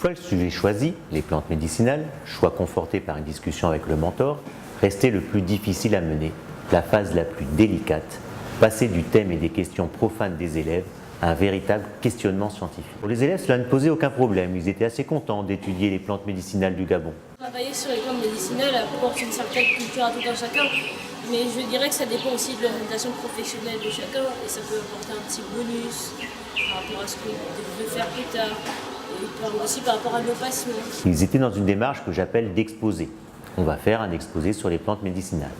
fois le sujet choisi, les plantes médicinales, choix conforté par une discussion avec le mentor, restait le plus difficile à mener, la phase la plus délicate, passer du thème et des questions profanes des élèves à un véritable questionnement scientifique. Pour les élèves, cela ne posait aucun problème, ils étaient assez contents d'étudier les plantes médicinales du Gabon. Travailler sur les plantes médicinales apporte une certaine culture à tout un chacun, mais je dirais que ça dépend aussi de l'orientation professionnelle de chacun, et ça peut apporter un petit bonus par rapport à ce qu'on veut faire plus tard, et aussi par rapport à nos passions. Ils étaient dans une démarche que j'appelle d'exposé. On va faire un exposé sur les plantes médicinales.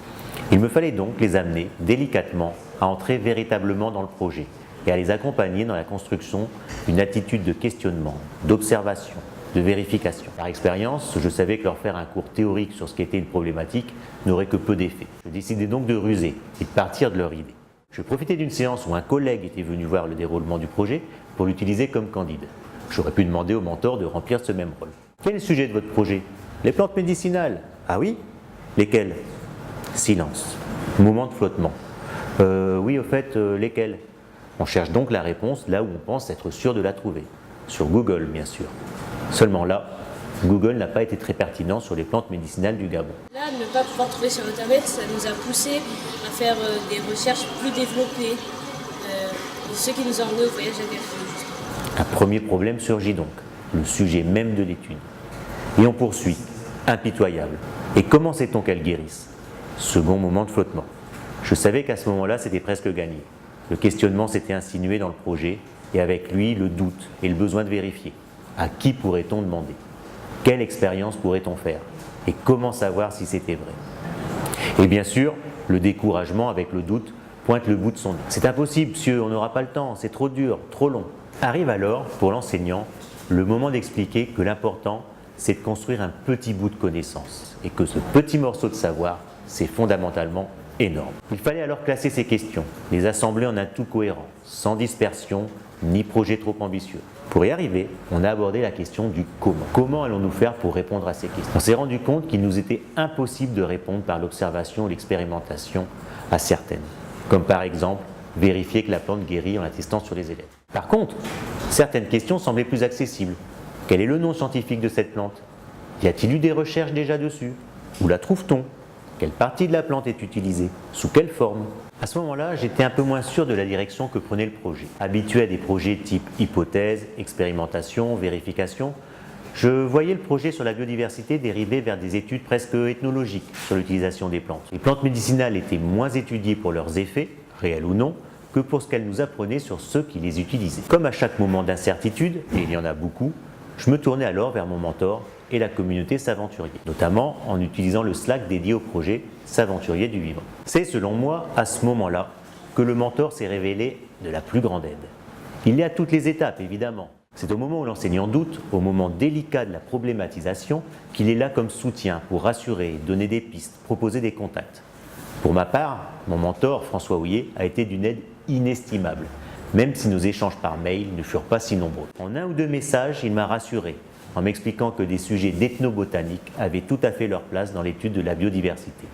Il me fallait donc les amener délicatement à entrer véritablement dans le projet et à les accompagner dans la construction d'une attitude de questionnement, d'observation, de vérification. Par expérience, je savais que leur faire un cours théorique sur ce qu'était une problématique n'aurait que peu d'effet. Je décidai donc de ruser et de partir de leur idée. Je profitais d'une séance où un collègue était venu voir le déroulement du projet pour l'utiliser comme candide. J'aurais pu demander au mentor de remplir ce même rôle. Quel est le sujet de votre projet? Les plantes médicinales. Ah oui? Lesquelles? Silence. Moment de flottement. Oui, au fait, lesquelles? On cherche donc la réponse là où on pense être sûr de la trouver. Sur Google, bien sûr. Seulement là, Google n'a pas été très pertinent sur les plantes médicinales du Gabon. Là, ne pas pouvoir trouver sur Internet, ça nous a poussé à faire des recherches plus développées, ce qui nous a emmenés au voyage à Guernsey. Un premier problème surgit donc, le sujet même de l'étude. Et on poursuit, impitoyable. Et comment sait-on qu'elles guérissent? Second moment de flottement. Je savais qu'à ce moment-là, c'était presque gagné. Le questionnement s'était insinué dans le projet, et avec lui, le doute et le besoin de vérifier. À qui pourrait-on demander? Quelle expérience pourrait-on faire? Et comment savoir si c'était vrai? Et bien sûr, le découragement avec le doute pointe le bout de son nez. C'est impossible, monsieur, on n'aura pas le temps, c'est trop dur, trop long. Arrive alors, pour l'enseignant, le moment d'expliquer que l'important, c'est de construire un petit bout de connaissance. Et que ce petit morceau de savoir, c'est fondamentalement énorme. Il fallait alors classer ces questions, les assembler en un tout cohérent, sans dispersion ni projet trop ambitieux. Pour y arriver, on a abordé la question du comment. Comment allons-nous faire pour répondre à ces questions? On s'est rendu compte qu'il nous était impossible de répondre par l'observation ou l'expérimentation à certaines, comme par exemple vérifier que la plante guérit en la testant sur les élèves. Par contre, certaines questions semblaient plus accessibles. Quel est le nom scientifique de cette plante? Y a-t-il eu des recherches déjà dessus? Où la trouve-t-on? Quelle partie de la plante est utilisée? Sous quelle forme? À ce moment-là, j'étais un peu moins sûr de la direction que prenait le projet. Habitué à des projets type hypothèse, expérimentation, vérification, je voyais le projet sur la biodiversité dériver vers des études presque ethnologiques sur l'utilisation des plantes. Les plantes médicinales étaient moins étudiées pour leurs effets, réels ou non, que pour ce qu'elles nous apprenaient sur ceux qui les utilisaient. Comme à chaque moment d'incertitude, et il y en a beaucoup, je me tournais alors vers mon mentor et la communauté S'Aventurier, notamment en utilisant le Slack dédié au projet S'Aventurier du Vivant. C'est selon moi à ce moment-là que le mentor s'est révélé de la plus grande aide. Il est à toutes les étapes évidemment. C'est au moment où l'enseignant doute, au moment délicat de la problématisation, qu'il est là comme soutien pour rassurer, donner des pistes, proposer des contacts. Pour ma part, mon mentor François Houillet a été d'une aide inestimable, même si nos échanges par mail ne furent pas si nombreux. En un ou deux messages, il m'a rassuré, en m'expliquant que des sujets d'ethnobotanique avaient tout à fait leur place dans l'étude de la biodiversité,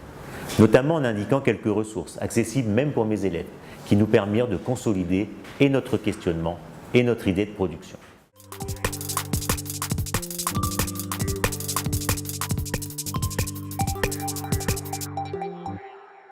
notamment en indiquant quelques ressources, accessibles même pour mes élèves, qui nous permirent de consolider et notre questionnement et notre idée de production.